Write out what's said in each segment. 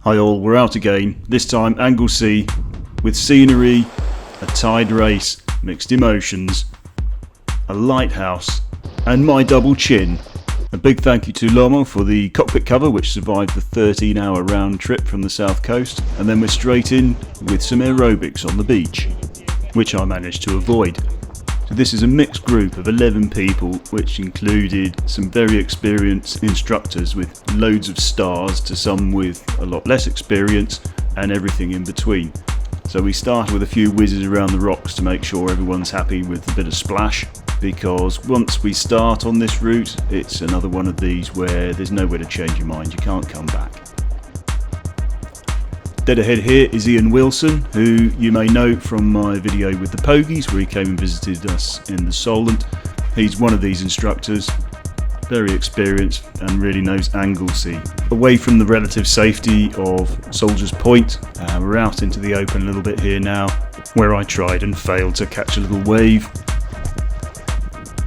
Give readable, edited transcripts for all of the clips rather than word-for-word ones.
Hi all, we're out again, this time Anglesey, with scenery, a tide race, mixed emotions, a lighthouse, and my double chin. A big thank you to Lomo for the cockpit cover which survived the 13-hour round trip from the south coast, and then we're straight in with some aerobics on the beach, which I managed to avoid. So this is a mixed group of 11 people, which included some very experienced instructors with loads of stars to some with a lot less experience and everything in between. So we started with a few whizzes around the rocks to make sure everyone's happy with a bit of splash, because once we start on this route it's another one of these where there's nowhere to change your mind, you can't come back. Dead ahead here is Ian Wilson, who you may know from my video with the Pogies where he came and visited us in the Solent. He's one of these instructors, very experienced and really knows Anglesey. Away from the relative safety of Soldiers Point, we're out into the open a little bit here now, where I tried and failed to catch a little wave.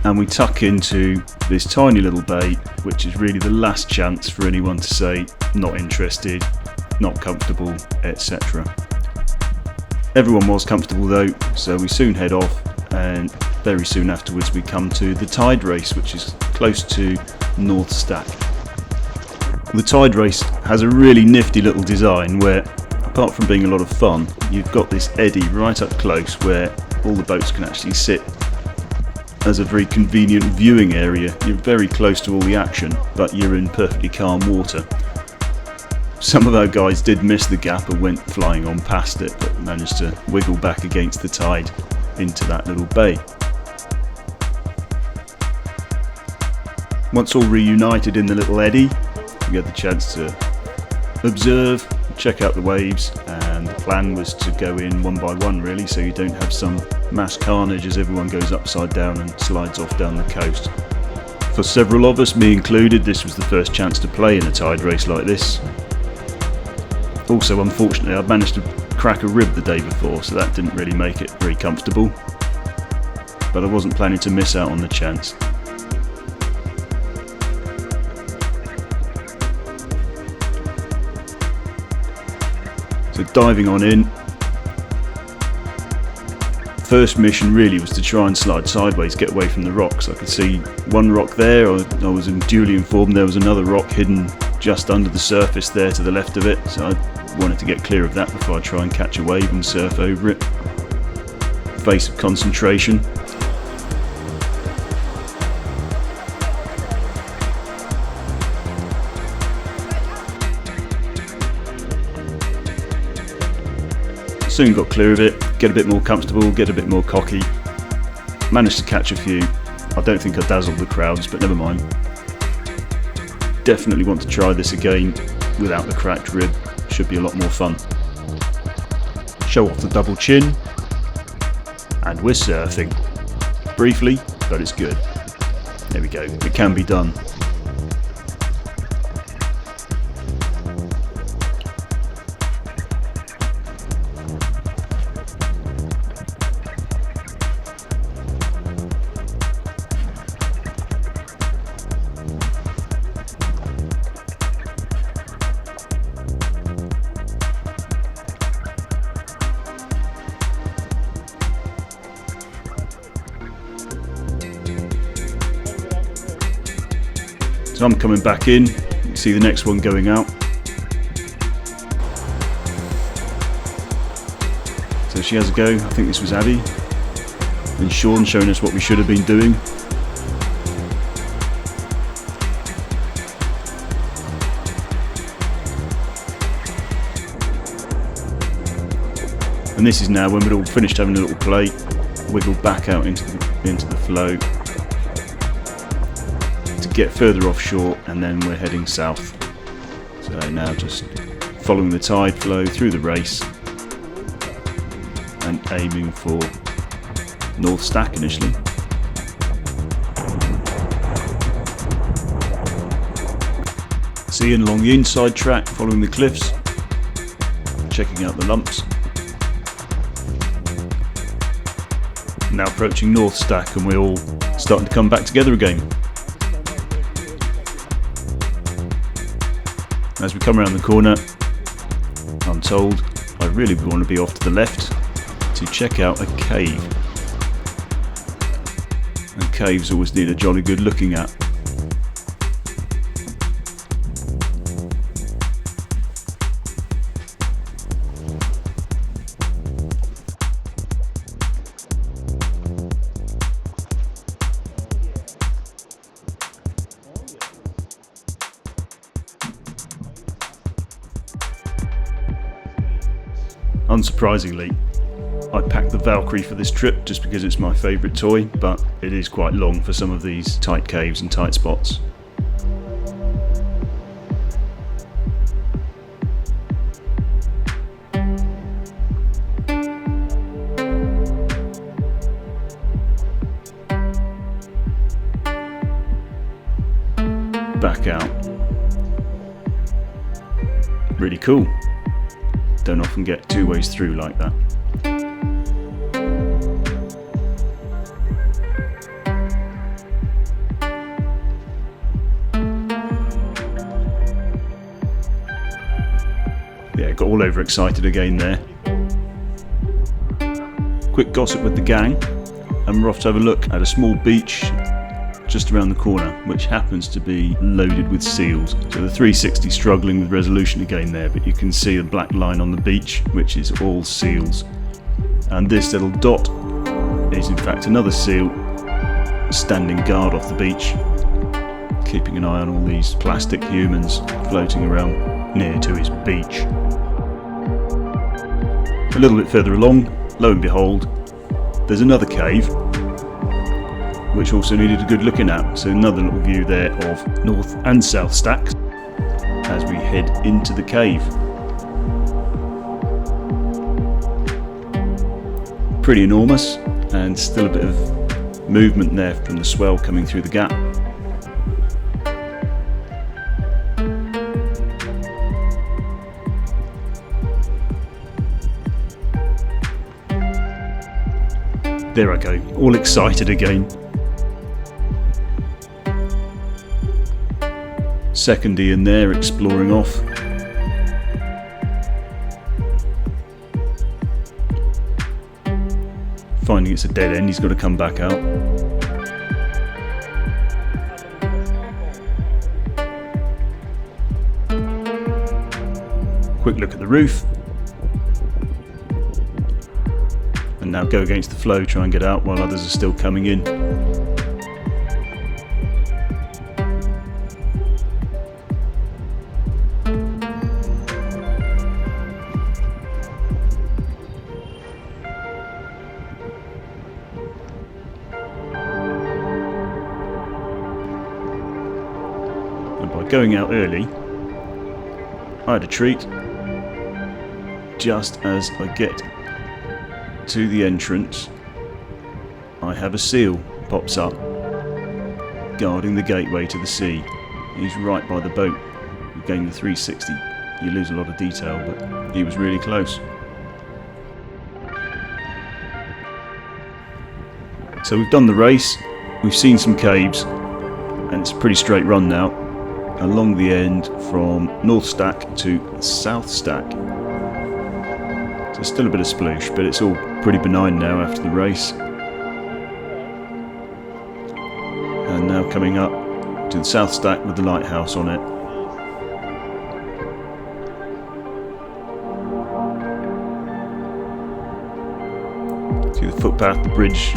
And we tuck into this tiny little bay, which is really the last chance for anyone to say not interested, not comfortable, etc. Everyone was comfortable though, so we soon head off, and very soon afterwards we come to the Tiderace, which is close to North Stack. The Tiderace has a really nifty little design where, apart from being a lot of fun, you've got this eddy right up close where all the boats can actually sit as a very convenient viewing area. You're very close to all the action, but you're in perfectly calm water. Some of our guys did miss the gap and went flying on past it, but managed to wiggle back against the tide into that little bay. Once all reunited in the little eddy, we get the chance to observe, check out the waves, and the plan was to go in one by one really, so you don't have some mass carnage as everyone goes upside down and slides off down the coast. For several of us, me included, this was the first chance to play in a tide race like this. Also, unfortunately, I'd managed to crack a rib the day before, so that didn't really make it very comfortable, but I wasn't planning to miss out on the chance. So diving on in, first mission really was to try and slide sideways, get away from the rocks. I could see one rock there, I was duly informed there was another rock hidden just under the surface there to the left of it, so I wanted to get clear of that before I try and catch a wave and surf over it. Face of concentration. Soon got clear of it, get a bit more comfortable, get a bit more cocky. Managed to catch a few. I don't think I dazzled the crowds, but never mind. Definitely want to try this again without the cracked rib, should be a lot more fun. Show off the double chin, and we're surfing. Briefly, but it's good. There we go, it can be done. So I'm coming back in, you can see the next one going out. So she has a go, I think this was Abby. And Sean showing us what we should have been doing. And this is now when we'd all finished having a little play, wiggle back out into the flow to get further offshore, and then we're heading south. So now just following the tide flow through the race and aiming for North Stack initially. Seeing along the inside track, following the cliffs, checking out the lumps. Now approaching North Stack, and we're all starting to come back together again. As we come around the corner, I'm told I really want to be off to the left to check out a cave. And caves always need a jolly good looking at. Unsurprisingly, I packed the Valkyrie for this trip just because it's my favourite toy, but it is quite long for some of these tight caves and tight spots. Back out. Really cool. Don't often get two ways through like that. Yeah, got all overexcited again there. Quick gossip with the gang, and we're off to have a look at a small beach just around the corner, which happens to be loaded with seals. So the 360 struggling with resolution again there, but you can see a black line on the beach, which is all seals. And this little dot is in fact another seal standing guard off the beach, keeping an eye on all these plastic humans floating around near to his beach. A little bit further along, lo and behold, there's another cave, which also needed a good looking at. So another little view there of North and South Stacks as we head into the cave. Pretty enormous, and still a bit of movement there from the swell coming through the gap. There I go, all excited again. Second Ian there exploring off. Finding it's a dead end, he's got to come back out. Quick look at the roof. And now go against the flow, try and get out while others are still coming in. And by going out early, I had a treat. Just as I get to the entrance, I have a seal pops up guarding the gateway to the sea. He's right by the boat. Again, the 360, you lose a lot of detail, but he was really close. So we've done the race, we've seen some caves, and it's a pretty straight run now along the end from North Stack to South Stack. So still a bit of sploosh, but it's all pretty benign now after the race. And now coming up to the South Stack with the lighthouse on it. See the footpath, the bridge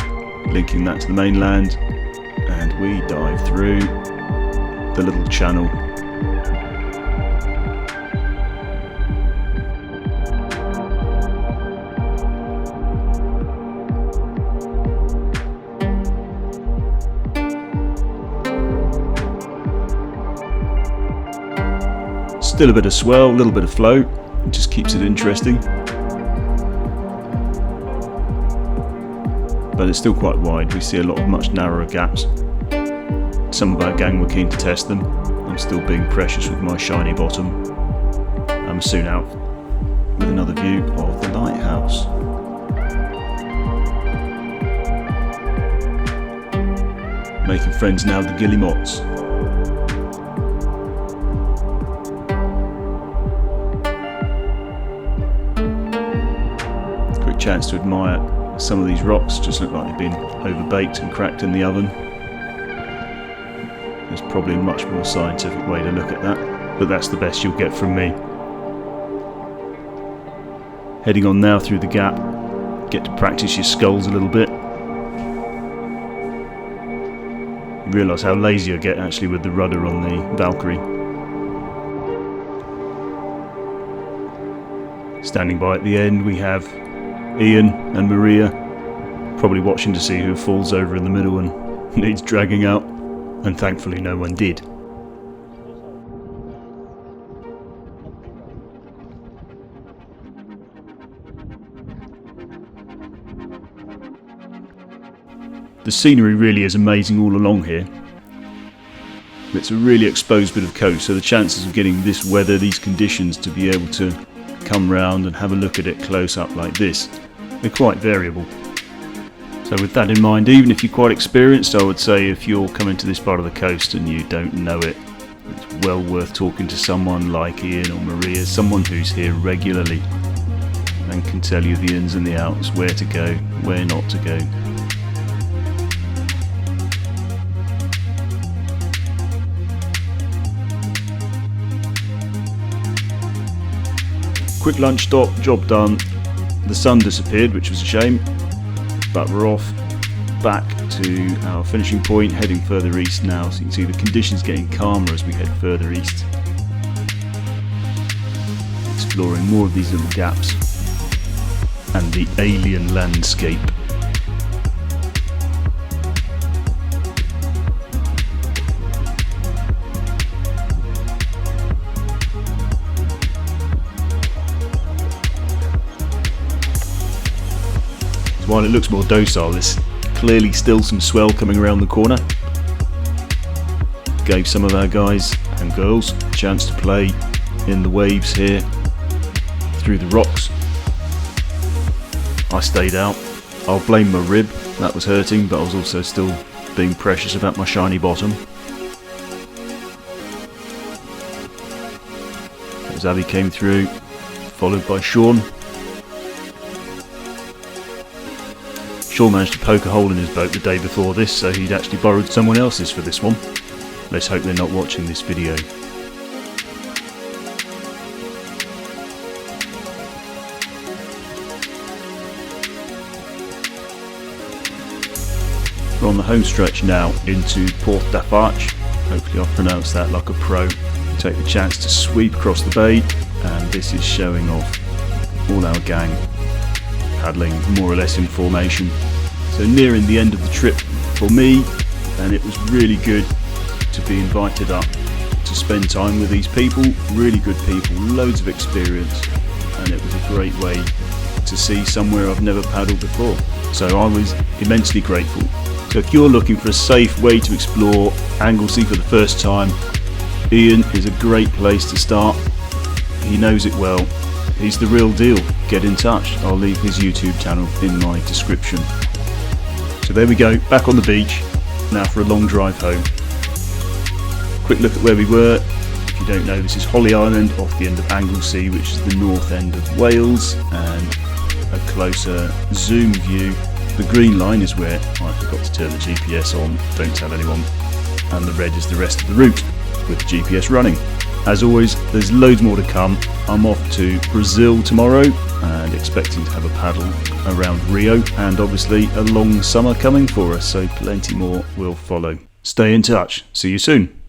linking that to the mainland, and we dive through the little channel. Still a bit of swell, a little bit of flow, it just keeps it interesting. But it's still quite wide, we see a lot of much narrower gaps. Some of our gang were keen to test them. I'm still being precious with my shiny bottom. I'm soon out with another view of the lighthouse. Making friends now with the guillemots. chance to admire some of these rocks. Just look like they've been overbaked and cracked in the oven. There's probably a much more scientific way to look at that, but that's the best you'll get from me. Heading on now through the gap, get to practice your sculls a little bit. You realise how lazy I get actually with the rudder on the Valkyrie. Standing by at the end we have Ian and Maria, probably watching to see who falls over in the middle and needs dragging out, and thankfully no one did. The scenery really is amazing all along here. It's a really exposed bit of coast, so the chances of getting this weather, these conditions, to be able to come round and have a look at it close up like this, they're quite variable. So with that in mind, even if you're quite experienced, I would say if you're coming to this part of the coast and you don't know it, it's well worth talking to someone like Ian or Maria, someone who's here regularly and can tell you the ins and the outs, where to go, where not to go. Quick lunch stop, job done. The sun disappeared, which was a shame, but we're off back to our finishing point, heading further east now, so you can see the conditions getting calmer as we head further east. Exploring more of these little gaps and the alien landscape. While it looks more docile, there's clearly still some swell coming around the corner. Gave some of our guys and girls a chance to play in the waves here through the rocks. I stayed out. I'll blame my rib, that was hurting, but I was also still being precious about my shiny bottom. As Abby came through, followed by Sean. Sean managed to poke a hole in his boat the day before this, so he'd actually borrowed someone else's for this one. Let's hope they're not watching this video. We're on the home stretch now into Port d'Afarch. Hopefully I've pronounced that like a pro. Take the chance to sweep across the bay, and this is showing off all our gang paddling more or less in formation. So nearing the end of the trip for me, and it was really good to be invited up to spend time with these people, really good people, loads of experience, and it was a great way to see somewhere I've never paddled before. So I was immensely grateful. So if you're looking for a safe way to explore Anglesey for the first time, Ian is a great place to start. He knows it well. He's the real deal. Get in touch. I'll leave his YouTube channel in my description. So there we go, back on the beach, now for a long drive home. Quick look at where we were. If you don't know, this is Holly Island off the end of Anglesey, which is the north end of Wales, and a closer zoom view. The green line is where I forgot to turn the GPS on, don't tell anyone, and the red is the rest of the route with the GPS running. As always, there's loads more to come. I'm off to Brazil tomorrow and expecting to have a paddle around Rio, and obviously a long summer coming for us, so plenty more will follow. Stay in touch. See you soon.